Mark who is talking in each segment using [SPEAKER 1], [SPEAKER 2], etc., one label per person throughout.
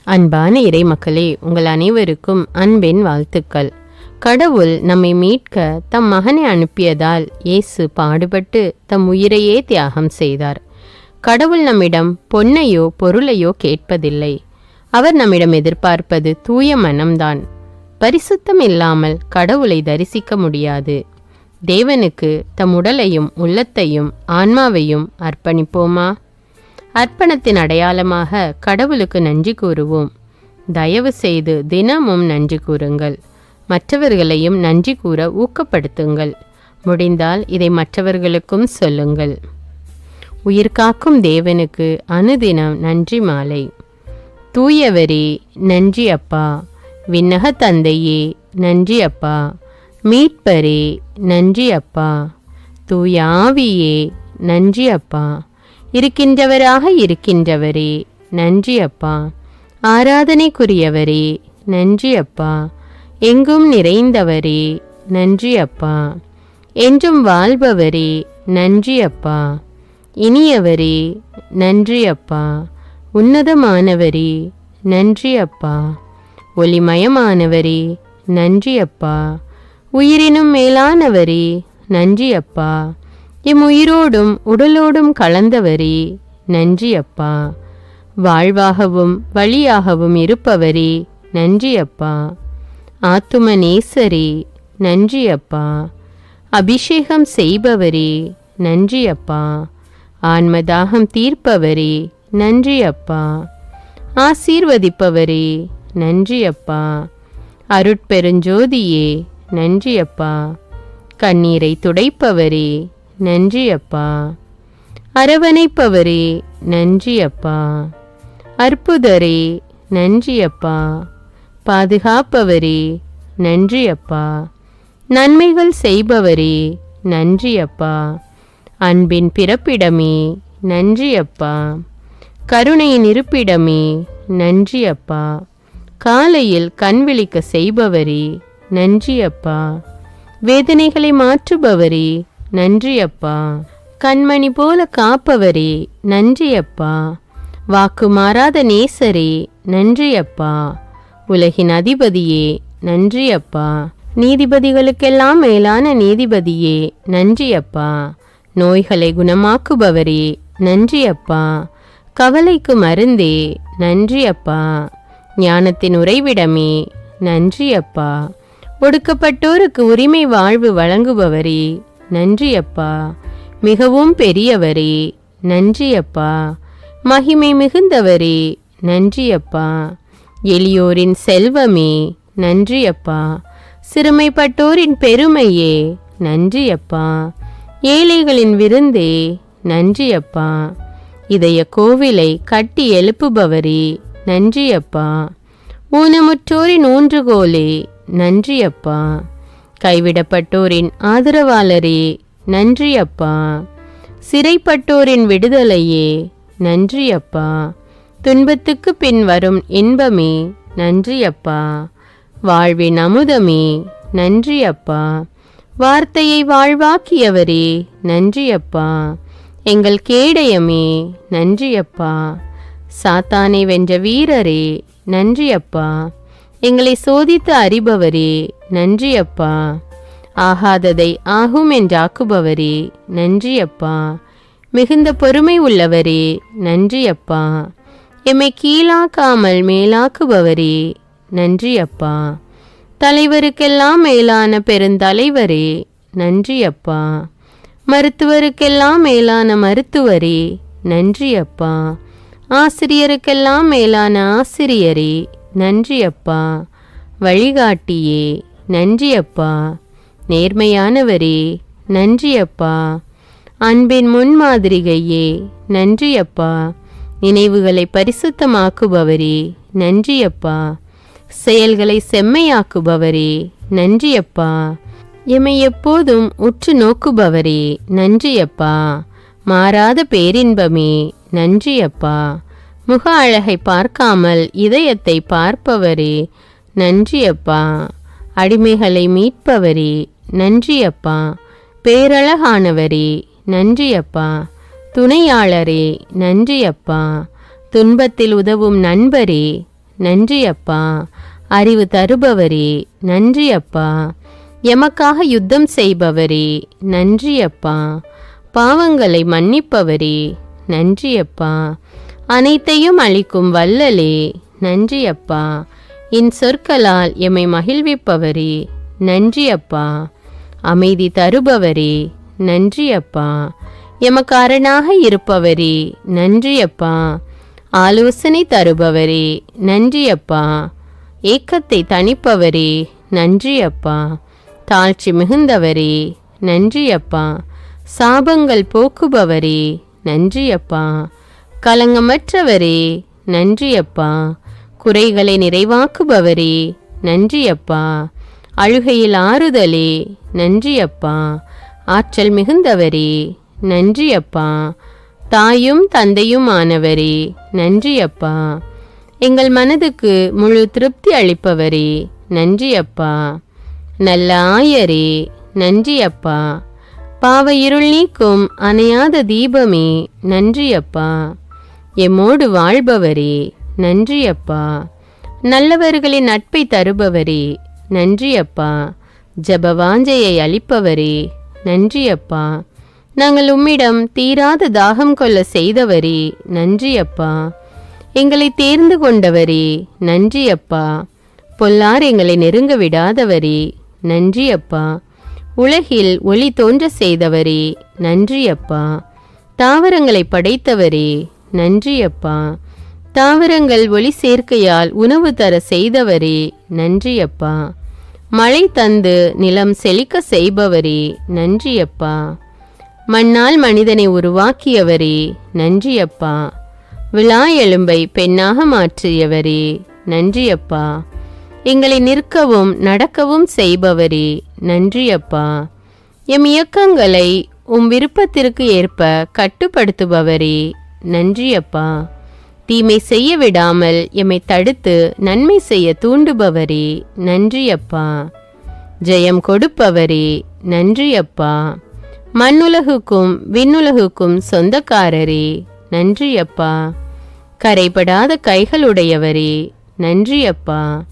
[SPEAKER 1] அன்பான இறைமக்களே, உங்கள் அனைவருக்கும் அன்பின் வாழ்த்துக்கள். கடவுள் நம்மை மீட்க தம் மகனை அனுப்பியதால் இயேசு பாடுபட்டு தம் உயிரையே தியாகம் செய்தார். கடவுள் நம்மிடம் பொன்னையோ பொருளையோ கேட்பதில்லை. அவர் நம்மிடம் எதிர்பார்ப்பது தூய மனம்தான். பரிசுத்தம் இல்லாமல் கடவுளை தரிசிக்க முடியாது. தேவனுக்கு தம் உடலையும் உள்ளத்தையும் ஆன்மாவையும் அர்ப்பணிப்போமா? அர்ப்பணத்தின் அடையாளமாக கடவுளுக்கு நன்றி கூறுவோம். தயவு செய்து தினமும் நன்றி கூறுங்கள். மற்றவர்களையும் நன்றி கூற ஊக்கப்படுத்துங்கள். முடிந்தால் இதை மற்றவர்களுக்கும் சொல்லுங்கள். உயிர்காக்கும் தேவனுக்கு அனுதினம் நன்றி மாலை. தூயவரே நன்றி அப்பா. விண்ணக தந்தையே நன்றி அப்பா. மீட்பரே நன்றி அப்பா. தூய ஆவியே நன்றி அப்பா. இருக்கின்றவராக இருக்கின்றவரே நன்றி அப்பா. ஆராதனைக்குரியவரே நன்றி அப்பா. எங்கும் நிறைந்தவரே நன்றி அப்பா. என்றும் வாழ்பவரே நன்றி அப்பா. இனியவரே நன்றி அப்பா. உன்னதமானவரே நன்றி அப்பா. ஒளிமயமானவரே நன்றி அப்பா. உயிரினும் மேலானவரே நன்றி அப்பா. எம் உயிரோடும் உடலோடும் கலந்தவரே நன்றி அப்பா. வாழ்வாகவும் வழியாகவும் இருப்பவரே நன்றி அப்பா. ஆத்தும நேசரே நன்றி அப்பா. அபிஷேகம் செய்பவரே நன்றி அப்பா. ஆன்மதாகம் தீர்ப்பவரே நன்றி அப்பா. ஆசீர்வதிப்பவரே நன்றி அப்பா. அருட்பெருஞ்சோதியே நன்றி அப்பா. கண்ணீரை துடைப்பவரே நன்றி அப்பா. அரவணைப்பவரே நன்றி அப்பா. அற்புதரே நன்றி அப்பா. பாதுகாப்பவரே நன்றி அப்பா. நன்மைகள் செய்பவரே நன்றி அப்பா. அன்பின் பிறப்பிடமே நன்றி அப்பா. கருணையின் இருப்பிடமே நன்றி அப்பா. காலையில் கண் விழிக்க செய்பவரே நன்றி அப்பா. வேதனைகளை மாற்றுபவரே நன்றி அப்பா. கண்மணி போல காப்பவரே நன்றி அப்பா. வாக்கு மாறாத நேசரே நன்றி அப்பா. உலகின் அதிபதியே நன்றி அப்பா. நீதிபதிகளுக்கெல்லாம் மேலான நீதிபதியே நன்றி அப்பா. நோய்களை குணமாக்குபவரே நன்றி அப்பா. கவலைக்கு மருந்தே நன்றி அப்பா. ஞானத்தின் உறைவிடமே நன்றி அப்பா. ஒடுக்கப்பட்டோருக்கு உரிமை வாழ்வு வழங்குபவரே நன்றி அப்பா. மிகவும் பெரியவரே நன்றி அப்பா. மகிமை மிகுந்தவரே நன்றி அப்பா. எளியோரின் செல்வமே நன்றி அப்பா. சிறுமைப்பட்டோரின் பெருமையே நன்றி அப்பா. ஏழைகளின் விருந்தே நன்றி அப்பா. இதய கோவிலை கட்டி எழுப்புபவரே நன்றி அப்பா. ஊனமுற்றோரின் ஊன்றுகோலே நன்றி அப்பா. கைவிடப்பட்டோரின் ஆதரவாளரே நன்றி அப்பா. சிறைப்பட்டோரின் விடுதலையே நன்றி அப்பா. துன்பத்துக்கு பின் வரும் இன்பமே நன்றி அப்பா. வாழ்வின் அமுதமே நன்றி அப்பா. வார்த்தையை வாழ்வாக்கியவரே நன்றி அப்பா. எங்கள் கேடயமே நன்றி அப்பா. சாத்தானை வென்ற வீரரே நன்றி அப்பா. எங்களை சோதித்து அறிபவரே நன்றி அப்பா. ஆகாததை ஆகும் என்றாக்குபவரே நன்றி அப்பா. மிகுந்த பொறுமை உள்ளவரே நன்றி அப்பா. எம்மை கீழாக்காமல் மேலாக்குபவரே நன்றி அப்பா. தலைவருக்கெல்லாம் மேலான பெருந்தலைவரே நன்றி அப்பா. மருத்துவருக்கெல்லாம் மேலான மருத்துவரே நன்றி அப்பா. ஆசிரியருக்கெல்லாம் மேலான ஆசிரியரே நன்றி அப்பா. வழிகாட்டியே நன்றி அப்பா. நேர்மையானவரே நன்றி அப்பா. அன்பின் முன்மாதிரிகையே நன்றி அப்பா. நினைவுகளை பரிசுத்தமாக்குபவரே நன்றி அப்பா. செயல்களை செம்மையாக்குபவரே நன்றி அப்பா. எம்மை எப்போதும் உற்று நோக்குபவரே நன்றி அப்பா. மாறாத பேரின்பமே நன்றி அப்பா. முக அழகை பார்க்காமல் இதயத்தை பார்ப்பவரே நன்றி அப்பா. அடிமைகளை மீட்பவரே நன்றி அப்பா. பேரழகானவரே நன்றி அப்பா. துணையாளரே நன்றி அப்பா. துன்பத்தில் உதவும் நண்பரே நன்றி அப்பா. அறிவு தருபவரே நன்றி அப்பா. எமக்காக யுத்தம் செய்பவரே நன்றி அப்பா. பாவங்களை மன்னிப்பவரே நன்றி அப்பா. அனைத்தையும் அளிக்கும் வல்லலே நன்றி அப்பா. என் சொற்களால் எம்மை மகிழ்விப்பவரே நன்றி அப்பா. அமைதி தருபவரே நன்றி அப்பா. எமக்கு அரணாக இருப்பவரே நன்றி அப்பா. ஆலோசனை தருபவரே நன்றி அப்பா. ஏக்கத்தை தணிப்பவரே நன்றி அப்பா. தாழ்ச்சி மிகுந்தவரே நன்றி அப்பா. சாபங்கள் போக்குபவரே நன்றி அப்பா. கலங்கமற்றவரே நன்றி அப்பா. குறைகளை நிறைவாக்குபவரே நன்றி அப்பா. அழுகையில் ஆறுதலே நன்றி அப்பா. ஆற்றல் மிகுந்தவரே நன்றி அப்பா. தாயும் தந்தையும் ஆனவரே நன்றி அப்பா. எங்கள் மனதுக்கு முழு திருப்தி அளிப்பவரே நன்றி அப்பா. நல்ல ஆயரே நன்றி அப்பா. பாவ இருள் நீக்கும் அணையாத தீபமே நன்றி அப்பா. எம்மோடு வாழ்பவரே நன்றி அப்பா. நல்லவர்களின் நட்பை தருபவரே நன்றி அப்பா. ஜபவாஞ்சையை அளிப்பவரே நன்றி அப்பா. நாங்கள் உம்மிடம் தீராத தாகம் கொள்ள செய்தவரே நன்றி அப்பா. எங்களை தேர்ந்து கொண்டவரே நன்றி அப்பா. பொல்லார் எங்களை நெருங்க விடாதவரே நன்றி அப்பா. உலகில் ஒளி தோன்ற செய்தவரே நன்றி அப்பா. தாவரங்களை படைத்தவரே நன்றி அப்பா. தாவரங்கள் ஒளி சேர்க்கையால் உணவு தர செய்தவரே நன்றி அப்பா. மழை தந்து நிலம் செழிக்க செய்பவரே நன்றி அப்பா. மண்ணால் மனிதனை உருவாக்கியவரே நன்றி அப்பா. விழா எலும்பை பெண்ணாக மாற்றியவரே நன்றி அப்பா. எங்களை நிற்கவும் நடக்கவும் செய்பவரே நன்றி அப்பா. எம் இயக்கங்களை உம் விருப்பத்திற்கு ஏற்ப கட்டுப்படுத்துபவரே நன்றி அப்பா. தீமை செய்ய விடாமல் எம்மை தடுத்து நன்மை செய்ய தூண்டுபவரே நன்றி அப்பா. ஜெயம் கொடுப்பவரே நன்றி அப்பா. மண்ணுலகுக்கும் விண்ணுலகுக்கும் சொந்தக்காரரே நன்றி அப்பா. கரைபடாத கைகளுடையவரே நன்றி அப்பா.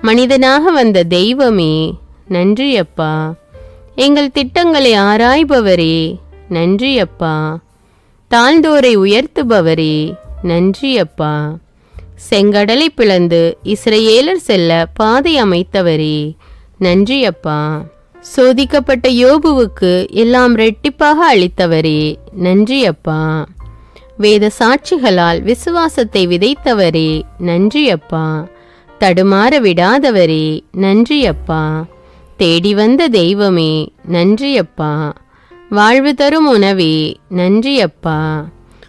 [SPEAKER 1] மனிதனாக வந்த தெய்வமே நன்றி அப்பா. எங்கள் திட்டங்களை ஆராய்பவரே நன்றி அப்பா. தாழ்ந்தோரை உயர்த்துபவரே நன்றி அப்பா. செங்கடலை பிளந்து இஸ்ரவேலர் செல்ல பாதை அமைத்தவரே நன்றி அப்பா. சோதிக்கப்பட்ட யோபுவுக்கு எல்லாம் ரெட்டிப்பாக அளித்தவரே நன்றி அப்பா. வேத சாட்சிகளால் விசுவாசத்தை விதைத்தவரே நன்றி அப்பா. தடுமாற விடாதவரே நன்றி அப்பா. தேடி வந்த தெய்வமே நன்றி அப்பா. வாழ்வு தரும் உணவே நன்றி அப்பா.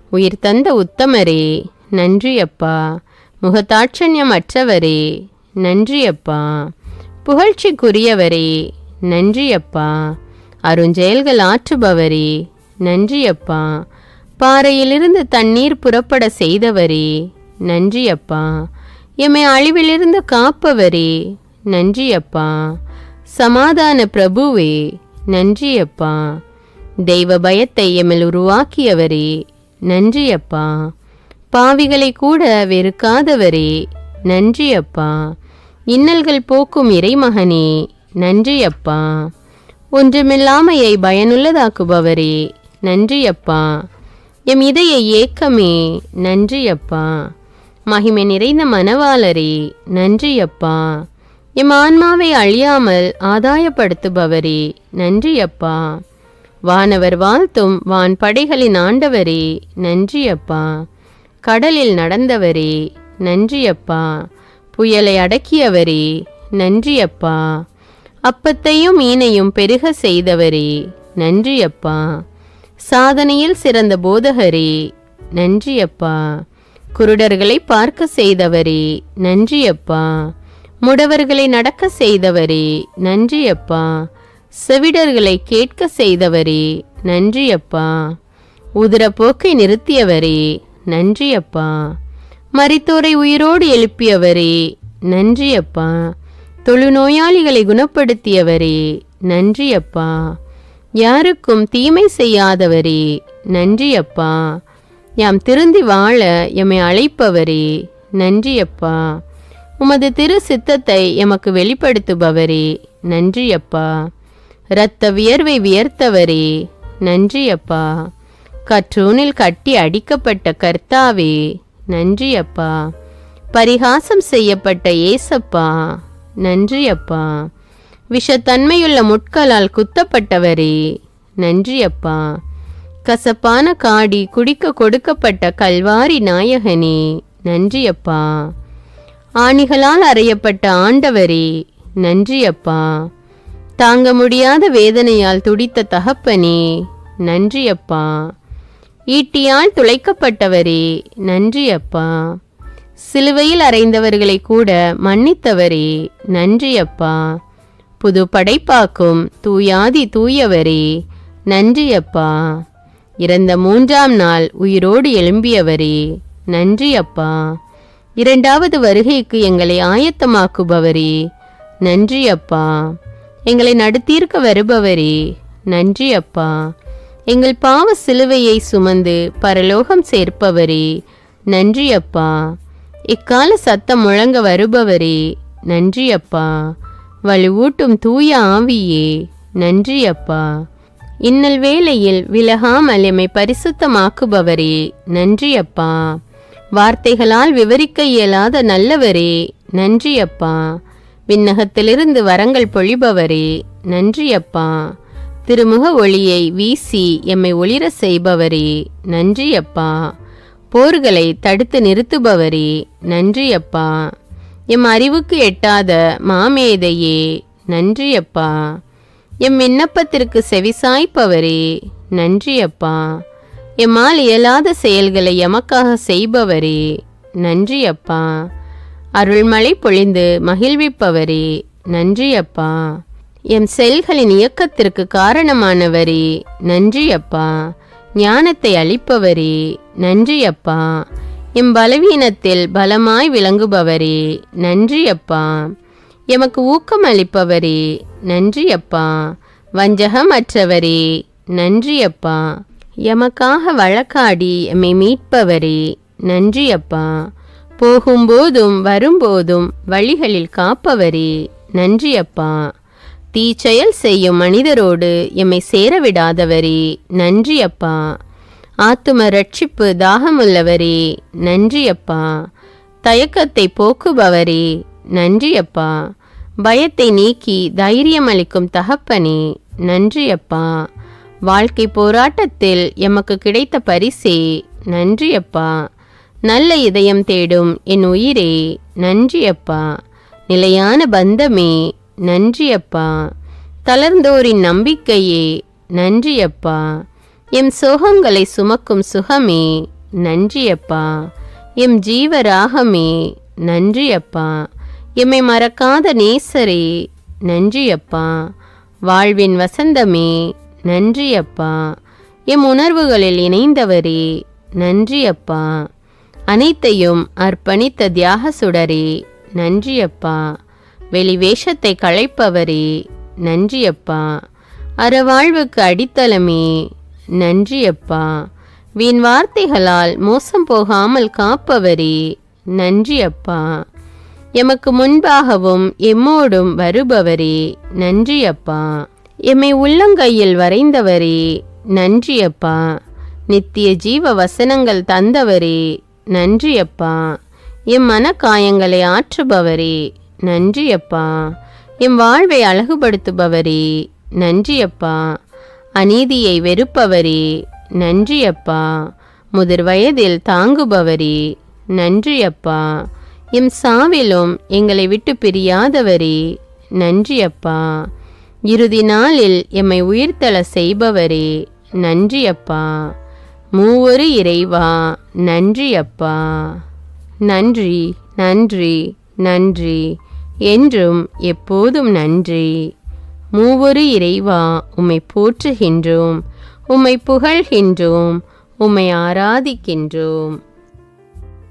[SPEAKER 1] உயிர் தந்த உத்தமரே நன்றி அப்பா. முகதாட்சண்யம் அற்றவரே நன்றி அப்பா. புகழ்ச்சிக்குரியவரே நன்றி அப்பா. அருஞ்செயல்கள் ஆற்றுபவரே நன்றி அப்பா. பாறையிலிருந்து தண்ணீர் புறப்பட செய்தவரே நன்றி அப்பா. எம்மை அழிவிலிருந்து காப்பவரே நன்றி அப்பா. சமாதான பிரபுவே நன்றி அப்பா. தெய்வ பயத்தை எம்மில் உருவாக்கியவரே நன்றி அப்பா. பாவிகளை கூட வெறுக்காதவரே நன்றி அப்பா. இன்னல்கள் போக்கும் இறைமகனே நன்றி அப்பா. ஒன்றுமில்லாமையை பயனுள்ளதாக்குபவரே நன்றி அப்பா. எம் இதய ஏக்கமே நன்றி அப்பா. மகிமை நிறைந்த மனவாளரே நன்றி அப்பா. எம் ஆன்மாவை அழியாமல் ஆதாயப்படுத்துபவரே நன்றி அப்பா. வானவர் வாழ்த்தும் வான் படைகளின் ஆண்டவரே நன்றி அப்பா. கடலில் நடந்தவரே நன்றி அப்பா. புயலை அடக்கியவரே நன்றி அப்பா. அப்பத்தையும் மீனையும் பெருக செய்தவரே நன்றி அப்பா. சாதனையில் சிறந்த போதகரே நன்றி அப்பா. குருடர்களை பார்க்க செய்தவரே நன்றி அப்பா. முடவர்களை நடக்க செய்தவரே நன்றி அப்பா. செவிடர்களை கேட்க செய்தவரே நன்றி அப்பா. உதிரப்போக்கை நிறுத்தியவரே நன்றி அப்பா. மரித்தோரை உயிரோடு எழுப்பியவரே நன்றி அப்பா. தொழுநோயாளிகளை குணப்படுத்தியவரே நன்றி அப்பா. யாருக்கும் தீமை செய்யாதவரே நன்றி அப்பா. யாம் திருந்தி வாழ எம்மை அழைப்பவரே நன்றி அப்பா. உமது திரு சித்தத்தை எமக்கு வெளிப்படுத்துபவரே, நன்றி அப்பா. இரத்த வியர்வை வியர்த்தவரே, நன்றி அப்பா. கற்றூனில் கட்டி அடிக்கப்பட்ட கர்த்தாவே, நன்றி அப்பா. பரிகாசம் செய்யப்பட்ட ஏசப்பா, நன்றி அப்பா. விஷத்தன்மையுள்ள முட்களால் குத்தப்பட்டவரே, நன்றி அப்பா. கசப்பான காடி குடிக்க கொடுக்கப்பட்ட கல்வாரி நாயகனே, நன்றி அப்பா. ஆணிகளால் அறையப்பட்ட ஆண்டவரே, நன்றி அப்பா. தாங்க முடியாத வேதனையால் துடித்த தகப்பனே, நன்றி அப்பா. ஈட்டியால் துளைக்கப்பட்டவரே, நன்றி அப்பா. சிலுவையில் அறைந்தவர்களை கூட மன்னித்தவரே, நன்றி அப்பா. புது படைப்பாக்கும் தூயாதி தூயவரே, நன்றி அப்பா. இறந்த 3ஆம் நாள் உயிரோடு எழும்பியவரே, நன்றி அப்பா. 2வது வருகைக்கு எங்களை ஆயத்தமாக்குபவரே, நன்றி அப்பா. எங்களை நடுத்தீர்க்க வருபவரே, நன்றி அப்பா. எங்கள் பாவ சிலுவையை சுமந்து பரலோகம் சேர்ப்பவரே, நன்றி அப்பா. இக்கால சத்தம் முழங்க வருபவரே, நன்றி அப்பா. வலுவூட்டும் தூய ஆவியே, நன்றி அப்பா. இன்னல் வேளையில் விலகாமல் எம்மை பரிசுத்தமாக்குபவரே, நன்றி அப்பா. வார்த்தைகளால் விவரிக்க இயலாத நல்லவரே, நன்றி அப்பா. விண்ணகத்திலிருந்து வரங்கள் பொழிபவரே, நன்றி அப்பா. திருமுக ஒளியை வீசி எம்மை ஒளிர செய்பவரே, நன்றி அப்பா. போர்களை தடுத்து நிறுத்துபவரே, நன்றி அப்பா. எம் அறிவுக்கு எட்டாத மாமேதையே, நன்றி அப்பா. எம் விண்ணப்பத்திற்கு செவிசாய்ப்பவரே, நன்றி அப்பா. எம்மால் இயலாத செயல்களை எமக்காக செய்பவரே, நன்றி அப்பா. அருள்மழை பொழிந்து மகிழ்விப்பவரே, நன்றி அப்பா. எம் செயல்களின் இயக்கத்திற்கு காரணமானவரே, நன்றி அப்பா. ஞானத்தை அளிப்பவரே, நன்றி அப்பா. எம் பலவீனத்தில் பலமாய் விளங்குபவரே, நன்றி அப்பா. எமக்கு ஊக்கம் அளிப்பவரே, நன்றி அப்பா. வஞ்சகம் அற்றவரே, நன்றி அப்பா. எமக்காக வழக்காடி எம்மை மீட்பவரே, நன்றி அப்பா. போகும்போதும் வரும்போதும் வழிகளில் காப்பவரே, நன்றி அப்பா. தீச்செயல் செய்யும் மனிதரோடு எம்மை சேரவிடாதவரே, நன்றி அப்பா. ஆத்தும ரட்சிப்பு தாகமுள்ளவரே, நன்றி அப்பா. தயக்கத்தை போக்குபவரே, நன்றி அப்பா. பயத்தை நீக்கி தைரியம் அளிக்கும் தகப்பனே, நன்றி அப்பா. வாழ்க்கை போராட்டத்தில் எமக்கு கிடைத்த பரிசே, நன்றி அப்பா. நல்ல இதயம் தேடும் என் உயிரே, நன்றி அப்பா. நிலையான பந்தமே, நன்றி அப்பா. தளர்ந்தோரின் நம்பிக்கையே, நன்றி அப்பா. எம் சோகங்களை சுமக்கும் சுகமே, நன்றி அப்பா. எம் ஜீவராகமே, நன்றி அப்பா. எம்மை மறக்காத நேசரே, நன்றி அப்பா. வாழ்வின் வசந்தமே, நன்றி அப்பா. எம் உணர்வுகளில் இணைந்தவரே, நன்றி அப்பா. அனைத்தையும் அர்ப்பணித்த தியாக சுடரே, நன்றி அப்பா. வெளிவேஷத்தை களைப்பவரே, நன்றி அப்பா. அறவாழ்வுக்கு அடித்தளமே, நன்றி அப்பா. வீண் வார்த்தைகளால் மோசம் போகாமல் காப்பவரே, நன்றி அப்பா. எமக்கு முன்பாகவும் எம்மோடும் வருபவரே, நன்றி அப்பா. எம்மை உள்ளங்கையில் வரைந்தவரே, நன்றி அப்பா. நித்திய ஜீவ வசனங்கள் தந்தவரே, நன்றி அப்பா. எம் மனக்காயங்களை ஆற்றுபவரே, நன்றி அப்பா. எம் வாழ்வை அழகுபடுத்துபவரே, நன்றி அப்பா. அநீதியை வெறுப்பவரே, நன்றி அப்பா. முதிர் வயதில் தாங்குபவரே, நன்றி அப்பா. எம் சாவிலும் எங்களை விட்டு பிரியாதவரே, நன்றி அப்பா. இறுதி நாளில் எம்மை உயிர்த்தெழ செய்பவரே, நன்றி அப்பா. மூவொரு இறைவா, நன்றி அப்பா. நன்றி, நன்றி, நன்றி, என்றும் எப்போதும் நன்றி. மூவொரு இறைவா, உம்மை போற்றுகின்றோம், உம்மை புகழ்கின்றோம், உம்மை ஆராதிக்கின்றோம்.